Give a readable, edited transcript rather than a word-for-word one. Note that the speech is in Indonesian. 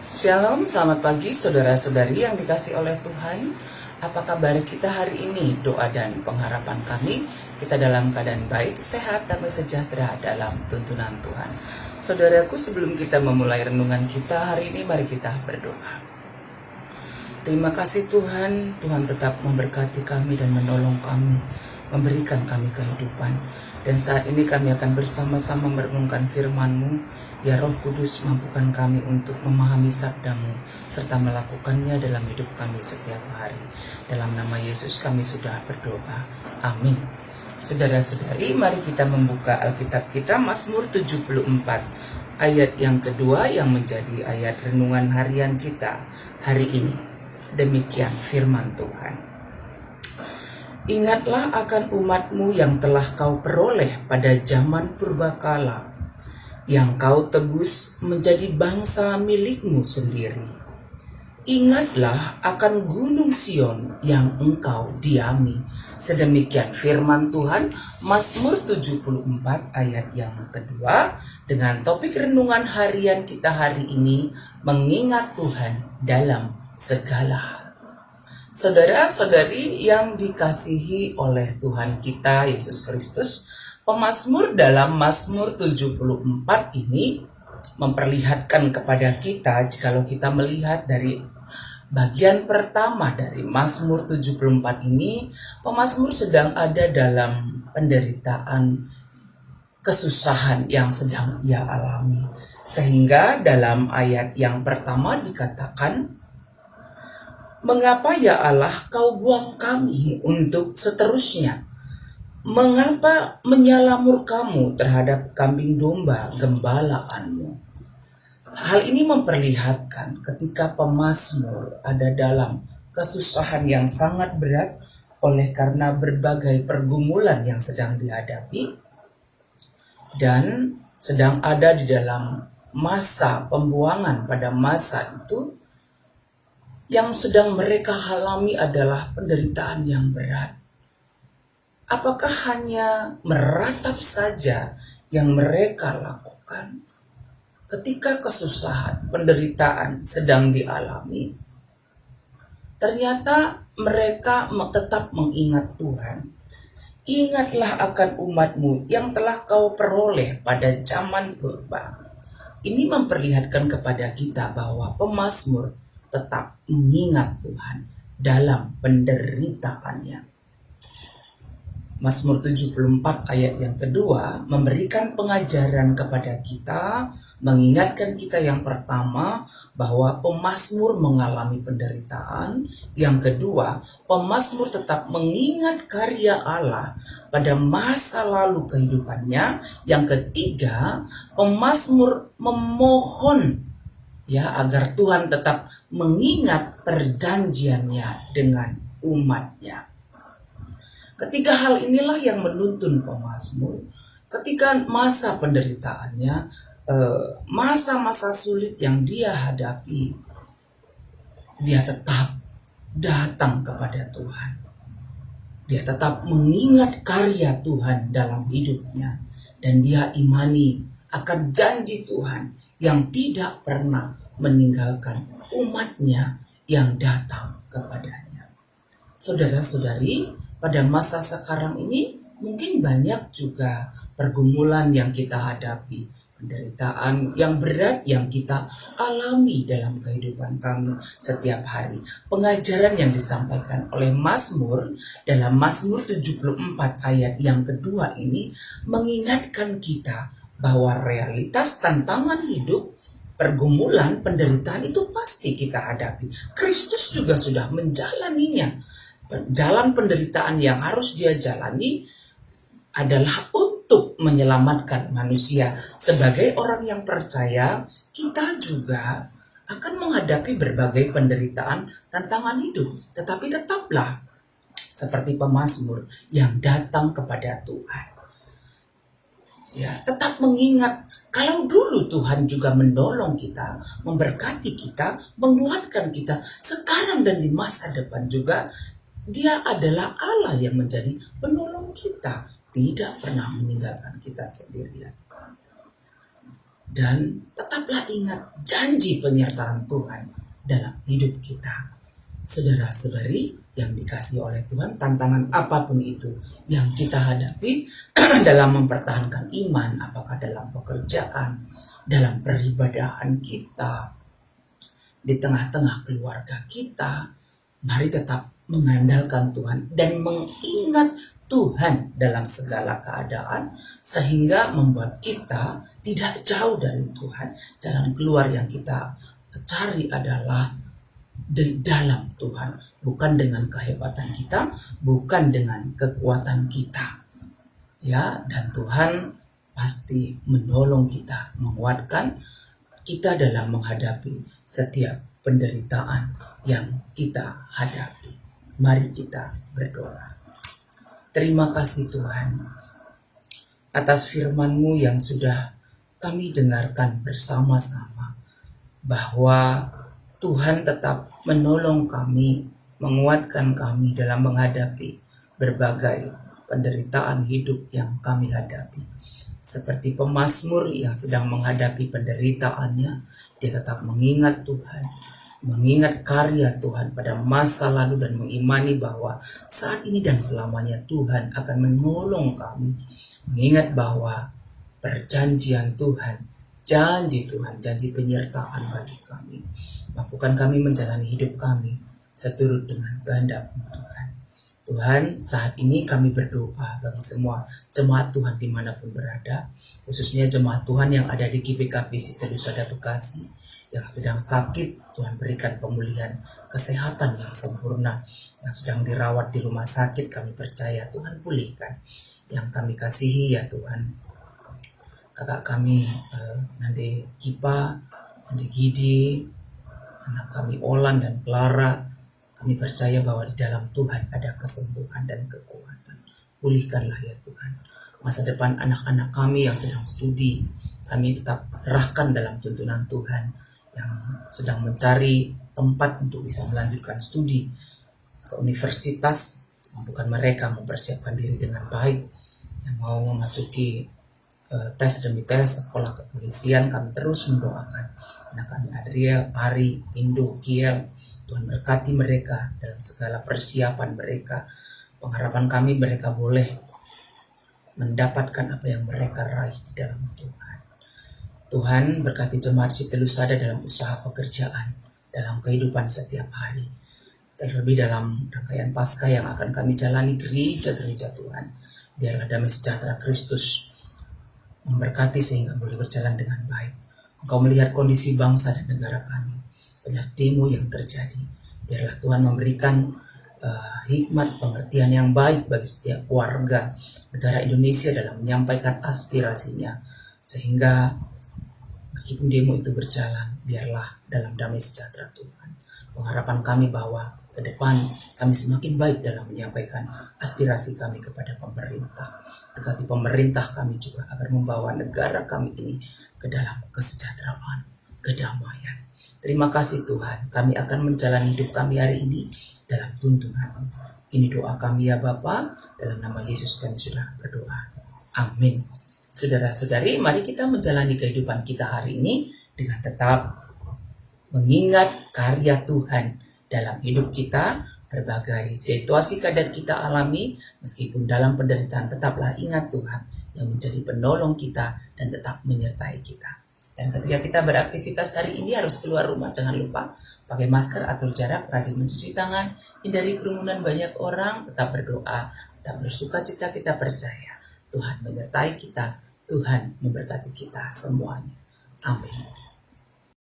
Shalom, selamat pagi saudara-saudari yang dikasih oleh Tuhan. Apa kabar kita hari ini? Doa dan pengharapan kami, kita dalam keadaan baik, sehat, damai sejahtera dalam tuntunan Tuhan. Saudaraku, sebelum kita memulai renungan kita hari ini, mari kita berdoa. Terima kasih Tuhan, Tuhan tetap memberkati kami dan menolong kami, memberikan kami kehidupan. Dan saat ini kami akan bersama-sama merenungkan firman-Mu. Ya Roh Kudus, mampukan kami untuk memahami sabda-Mu serta melakukannya dalam hidup kami setiap hari. Dalam nama Yesus kami sudah berdoa. Amin. Saudara-saudari, mari kita membuka Alkitab kita, Mazmur 74, ayat yang kedua yang menjadi ayat renungan harian kita hari ini. Demikian firman Tuhan. Ingatlah akan umat-Mu yang telah Kau peroleh pada zaman purbakala, yang Kau tebus menjadi bangsa milik-Mu sendiri. Ingatlah akan gunung Sion yang Engkau diami. Sedemikian firman Tuhan, Mazmur 74 ayat yang kedua, dengan topik renungan harian kita hari ini, mengingat Tuhan dalam segala hal. Saudara-saudari yang dikasihi oleh Tuhan kita Yesus Kristus, pemazmur dalam Mazmur 74 ini memperlihatkan kepada kita, jikalau kita melihat dari bagian pertama dari Mazmur 74 ini, pemazmur sedang ada dalam penderitaan, kesusahan yang sedang ia alami. Sehingga dalam ayat yang pertama dikatakan, "Mengapa ya Allah Kau buang kami untuk seterusnya? Mengapa menyala murka-Mu terhadap kambing domba gembalaanmu?" Hal ini memperlihatkan ketika pemazmur ada dalam kesusahan yang sangat berat oleh karena berbagai pergumulan yang sedang dihadapi dan sedang ada di dalam masa pembuangan. Pada masa itu yang sedang mereka alami adalah penderitaan yang berat. Apakah hanya meratap saja yang mereka lakukan ketika kesusahan, penderitaan sedang dialami? Ternyata mereka tetap mengingat Tuhan. Ingatlah akan umat-Mu yang telah Kau peroleh pada zaman purba. Ini memperlihatkan kepada kita bahwa pemazmur tetap mengingat Tuhan dalam penderitaannya. Mazmur 74 ayat yang kedua memberikan pengajaran kepada kita, mengingatkan kita yang pertama bahwa pemazmur mengalami penderitaan. Yang kedua, pemazmur tetap mengingat karya Allah pada masa lalu kehidupannya. Yang ketiga, pemazmur memohon agar Tuhan tetap mengingat perjanjiannya dengan umatnya. Ketiga hal inilah yang menuntun pemazmur ketika masa penderitaannya, masa-masa sulit yang dia hadapi, dia tetap datang kepada Tuhan. Dia tetap mengingat karya Tuhan dalam hidupnya, dan dia imani akan janji Tuhan yang tidak pernah meninggalkan umatnya yang datang kepadanya. Saudara-saudari, pada masa sekarang ini mungkin banyak juga pergumulan yang kita hadapi, penderitaan yang berat yang kita alami dalam kehidupan kami setiap hari. Pengajaran yang disampaikan oleh Mazmur dalam Mazmur 74 ayat yang kedua ini mengingatkan kita bahwa realitas tantangan hidup, pergumulan, penderitaan itu pasti kita hadapi. Kristus juga sudah menjalaninya. Jalan penderitaan yang harus dia jalani adalah untuk menyelamatkan manusia. Sebagai orang yang percaya, kita juga akan menghadapi berbagai penderitaan, tantangan hidup. Tetapi tetaplah seperti pemazmur yang datang kepada Tuhan. Tetap mengingat kalau dulu Tuhan juga menolong kita, memberkati kita, menguatkan kita. Sekarang dan di masa depan juga Dia adalah Allah yang menjadi penolong kita, tidak pernah meninggalkan kita sendirian. Dan tetaplah ingat janji penyertaan Tuhan dalam hidup kita. Saudara-saudari yang dikasihi oleh Tuhan, tantangan apapun itu yang kita hadapi dalam mempertahankan iman, apakah dalam pekerjaan, dalam peribadahan kita, di tengah-tengah keluarga kita, mari tetap mengandalkan Tuhan dan mengingat Tuhan dalam segala keadaan, sehingga membuat kita tidak jauh dari Tuhan. Jalan keluar yang kita cari adalah di dalam Tuhan, bukan dengan kehebatan kita, bukan dengan kekuatan kita. Ya, dan Tuhan pasti menolong kita, menguatkan kita dalam menghadapi setiap penderitaan yang kita hadapi. Mari kita berdoa. Terima kasih Tuhan atas firman-Mu yang sudah kami dengarkan bersama-sama, bahwa Tuhan tetap menolong kami, menguatkan kami dalam menghadapi berbagai penderitaan hidup yang kami hadapi. Seperti pemazmur yang sedang menghadapi penderitaannya, dia tetap mengingat Tuhan, mengingat karya Tuhan pada masa lalu, dan mengimani bahwa saat ini dan selamanya Tuhan akan menolong kami. Mengingat bahwa perjanjian Tuhan, janji Tuhan, janji penyertaan bagi kami. Mampukan kami menjalani hidup kami seturut dengan kehendak-Mu Tuhan. Tuhan, saat ini kami berdoa bagi semua jemaat Tuhan dimanapun berada, khususnya jemaat Tuhan yang ada di GPKP Sitelusada Bekasi, yang sedang sakit, Tuhan berikan pemulihan kesehatan yang sempurna. Yang sedang dirawat di rumah sakit, kami percaya Tuhan pulihkan. Yang kami kasihi ya Tuhan, kakak kami Nande Kipa, Nande Gidi, anak kami Olan dan Clara, kami percaya bahwa di dalam Tuhan ada kesembuhan dan kekuatan. Pulihkanlah ya Tuhan. Masa depan anak-anak kami yang sedang studi, kami tetap serahkan dalam tuntunan Tuhan. Yang sedang mencari tempat untuk bisa melanjutkan studi ke universitas, mampukan mereka mempersiapkan diri dengan baik. Yang mau memasuki tes demi tes sekolah kepolisian, kami terus mendoakan anak kami Adriel, Ari, Indo, Kiel. Tuhan berkati mereka dalam segala persiapan mereka. Pengharapan kami mereka boleh mendapatkan apa yang mereka raih di dalam Tuhan. Tuhan berkati jemaat Sitelusada dalam usaha pekerjaan, dalam kehidupan setiap hari. Terlebih dalam rangkaian Paskah yang akan kami jalani gereja-gereja Tuhan. Biarlah damai sejahtera Kristus memberkati sehingga boleh berjalan dengan baik. Engkau melihat kondisi bangsa dan negara kami, banyak demo yang terjadi. Biarlah Tuhan memberikan hikmat pengertian yang baik bagi setiap warga negara Indonesia dalam menyampaikan aspirasinya, sehingga meskipun demo itu berjalan, biarlah dalam damai sejahtera Tuhan. Pengharapan kami bahwa ke depan kami semakin baik dalam menyampaikan aspirasi kami kepada pemerintah. Berkati pemerintah kami juga agar membawa negara kami ini ke dalam kesejahteraan, kedamaian. Terima kasih Tuhan, kami akan menjalani hidup kami hari ini dalam tuntunan. Ini doa kami ya Bapa, dalam nama Yesus kami sudah berdoa. Amin. Saudara-saudari, mari kita menjalani kehidupan kita hari ini dengan tetap mengingat karya Tuhan dalam hidup kita. Berbagai situasi keadaan kita alami, meskipun dalam penderitaan, tetaplah ingat Tuhan yang menjadi penolong kita dan tetap menyertai kita. Dan ketika kita beraktivitas hari ini harus keluar rumah, jangan lupa pakai masker, atur jarak, rajin mencuci tangan, hindari kerumunan banyak orang, tetap berdoa, tetap bersukacita. Kita percaya Tuhan menyertai kita, Tuhan memberkati kita semuanya. Amin.